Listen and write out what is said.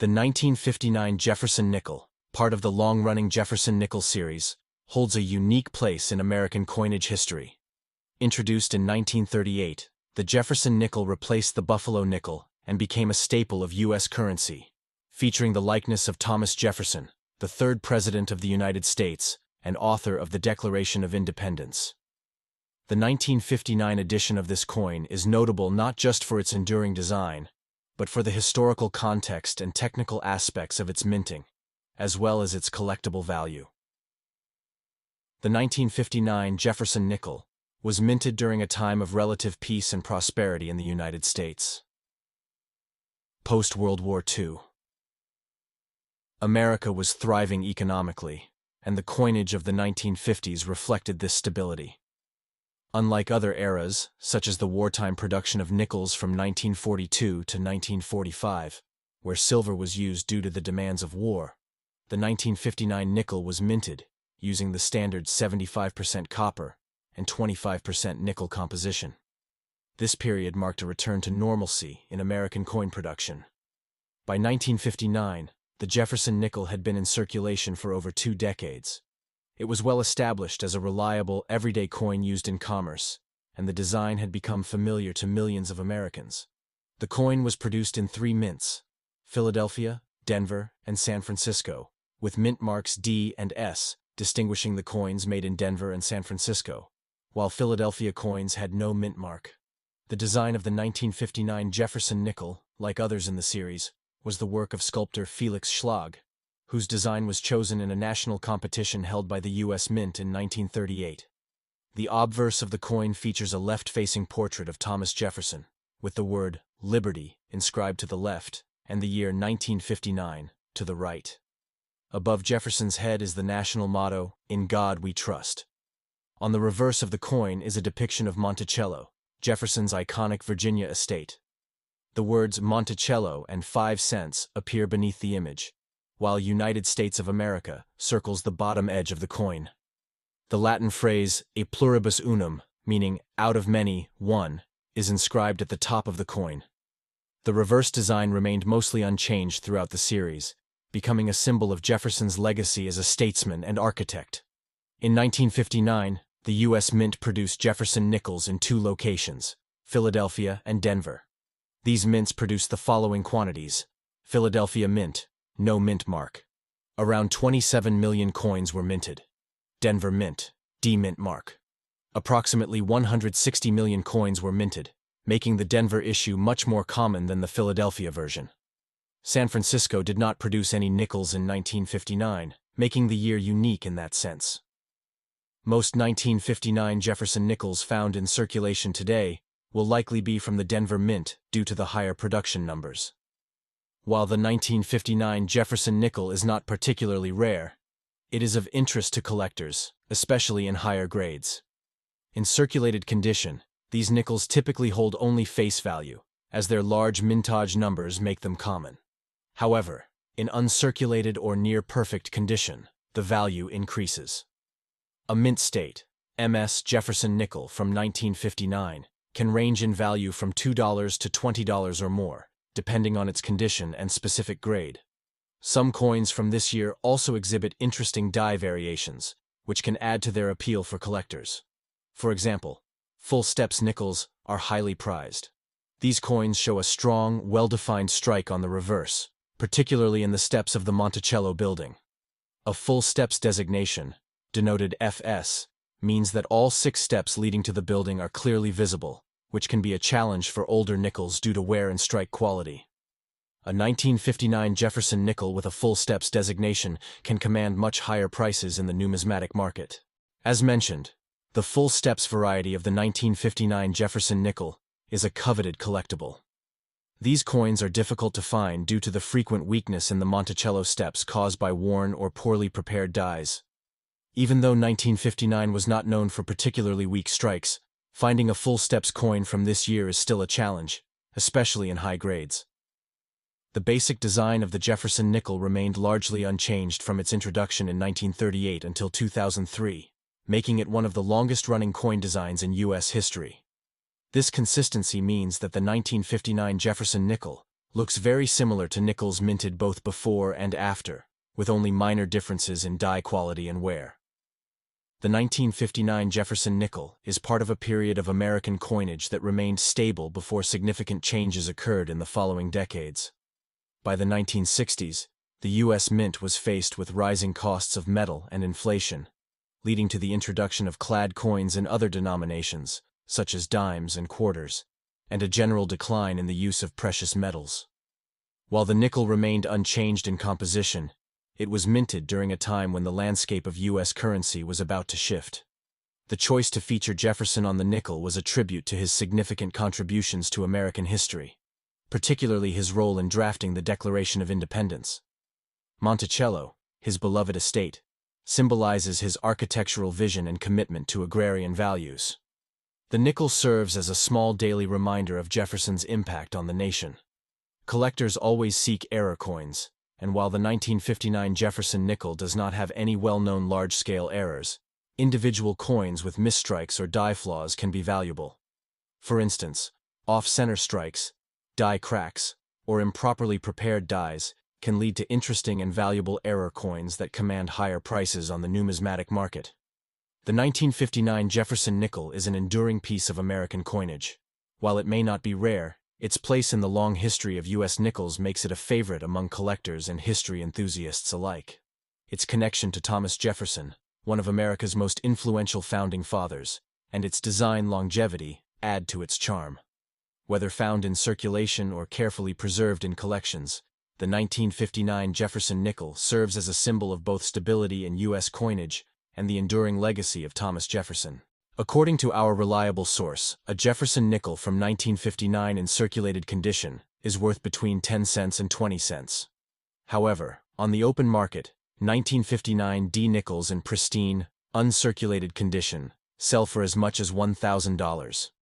The 1959 Jefferson nickel, part of the long-running Jefferson nickel series, holds a unique place in American coinage history. Introduced in 1938, the Jefferson nickel replaced the Buffalo nickel and became a staple of U.S. currency, featuring the likeness of Thomas Jefferson, the third President of the United States and author of the Declaration of Independence. The 1959 edition of this coin is notable not just for its enduring design, but for the historical context and technical aspects of its minting, as well as its collectible value. The 1959 Jefferson nickel was minted during a time of relative peace and prosperity in the United States. Post-World War II. America was thriving economically, and the coinage of the 1950s reflected this stability. Unlike other eras, such as the wartime production of nickels from 1942 to 1945, where silver was used due to the demands of war, the 1959 nickel was minted using the standard 75% copper and 25% nickel composition. This period marked a return to normalcy in American coin production. By 1959, the Jefferson nickel had been in circulation for over 2 decades. It was well established as a reliable, everyday coin used in commerce, and the design had become familiar to millions of Americans. The coin was produced in 3 mints: Philadelphia, Denver, and San Francisco, with mint marks D and S distinguishing the coins made in Denver and San Francisco, while Philadelphia coins had no mint mark. The design of the 1959 Jefferson nickel, like others in the series, was the work of sculptor Felix Schlag, whose design was chosen in a national competition held by the U.S. Mint in 1938. The obverse of the coin features a left-facing portrait of Thomas Jefferson, with the word Liberty inscribed to the left and the year 1959 to the right. Above Jefferson's head is the national motto, "In God We Trust." On the reverse of the coin is a depiction of Monticello, Jefferson's iconic Virginia estate. The words Monticello and 5 cents appear beneath the image, while United States of America circles the bottom edge of the coin. The Latin phrase e pluribus unum, meaning out of many, one, is inscribed at the top of the coin. The reverse design remained mostly unchanged throughout the series, becoming a symbol of Jefferson's legacy as a statesman and architect. In 1959, the U.S. Mint produced Jefferson nickels in 2 locations, Philadelphia and Denver. These mints produced the following quantities: Philadelphia Mint, no mint mark. Around 27 million coins were minted. Denver Mint, D mint mark. Approximately 160 million coins were minted, making the Denver issue much more common than the Philadelphia version. San Francisco did not produce any nickels in 1959, making the year unique in that sense. Most 1959 Jefferson nickels found in circulation today will likely be from the Denver Mint due to the higher production numbers. While the 1959 Jefferson nickel is not particularly rare, it is of interest to collectors, especially in higher grades. In circulated condition, these nickels typically hold only face value, as their large mintage numbers make them common. However, in uncirculated or near-perfect condition, the value increases. A mint state, MS Jefferson nickel from 1959, can range in value from $2 to $20 or more, depending on its condition and specific grade. Some coins from this year also exhibit interesting die variations, which can add to their appeal for collectors. For example, full steps nickels are highly prized. These coins show a strong, well-defined strike on the reverse, particularly in the steps of the Monticello building. A full steps designation, denoted FS, means that all 6 steps leading to the building are clearly visible, which can be a challenge for older nickels due to wear and strike quality. A 1959 Jefferson nickel with a full steps designation can command much higher prices in the numismatic market. As mentioned, the full steps variety of the 1959 Jefferson nickel is a coveted collectible. These coins are difficult to find due to the frequent weakness in the Monticello steps caused by worn or poorly prepared dies. Even though 1959 was not known for particularly weak strikes, finding a full steps coin from this year is still a challenge, especially in high grades. The basic design of the Jefferson nickel remained largely unchanged from its introduction in 1938 until 2003, making it one of the longest-running coin designs in U.S. history. This consistency means that the 1959 Jefferson nickel, looks very similar to nickels minted both before and after, with only minor differences in die quality and wear. The 1959 Jefferson nickel is part of a period of American coinage that remained stable before significant changes occurred in the following decades. By the 1960s, the U.S. Mint was faced with rising costs of metal and inflation, leading to the introduction of clad coins in other denominations, such as dimes and quarters, and a general decline in the use of precious metals. While the nickel remained unchanged in composition, it was minted during a time when the landscape of U.S. currency was about to shift. The choice to feature Jefferson on the nickel was a tribute to his significant contributions to American history, particularly his role in drafting the Declaration of Independence. Monticello, his beloved estate, symbolizes his architectural vision and commitment to agrarian values. The nickel serves as a small daily reminder of Jefferson's impact on the nation. Collectors always seek error coins, and while the 1959 Jefferson nickel does not have any well-known large-scale errors, individual coins with misstrikes or die flaws can be valuable. For instance, off-center strikes, die cracks, or improperly prepared dies can lead to interesting and valuable error coins that command higher prices on the numismatic market. The 1959 Jefferson nickel is an enduring piece of American coinage. While it may not be rare, its place in the long history of U.S. nickels makes it a favorite among collectors and history enthusiasts alike. Its connection to Thomas Jefferson, one of America's most influential founding fathers, and its design longevity add to its charm. Whether found in circulation or carefully preserved in collections, the 1959 Jefferson nickel serves as a symbol of both stability in U.S. coinage and the enduring legacy of Thomas Jefferson. According to our reliable source, a Jefferson nickel from 1959 in circulated condition is worth between 10 cents and 20 cents. However, on the open market, 1959 D nickels in pristine, uncirculated condition sell for as much as $1,000.